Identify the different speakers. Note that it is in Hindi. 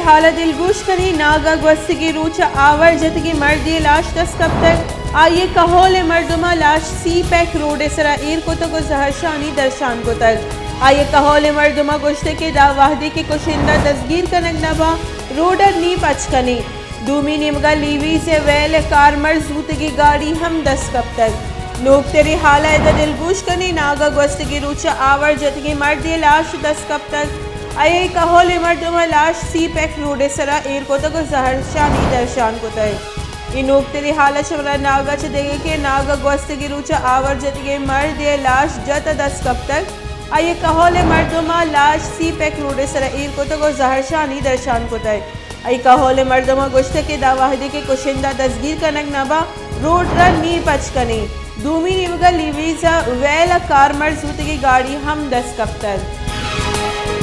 Speaker 1: हालत दिलगोश करी नागा gwastगी रूचा आवर जतगी मर्दी लाश दस्तकप्तर आइए कहोले मर्दुमा लाश सी पैक रोड सरा ईर को तो जहरशानी दर्शान को तक आइए कहोले मर्दुमा गुश्ते के दावाहदी की कुशिंदा तस्गीर कनक नबा रोडर नी पचकनी दूमी निमगा लीवी से वेल कारमर जूतगी गाड़ी हम दस्तकप्तर लोग तेरी हाला इधर दिलगोश कनी नागा gwastगी रूचा आवर जतगी मर्दी लाश दस्तकप्तर आइए कहोले मर्दुमा लाश सी पैक रोड सरा ईर को तो जहरशानी दर्शान को तक इनोक तेरी हालत शमरा नागा च देगे के नागा gwastगी रूचा आवर जतगे मर्द लाश जत दस्तकप्तर आइए कहोले मर्दुमा लाश सी पैक रोड सरा ईर को तो जहरशानी दर्शान को तक आई कहोले मर्दुमा गुश्ते के दावाहदी के कुशिंदा तस्गीर कनक नबा रोड रन नीर पचकनी दूमी निमगा लीवीजा वेल कार मर्ज की गाड़ी हम दस्तकप्तर।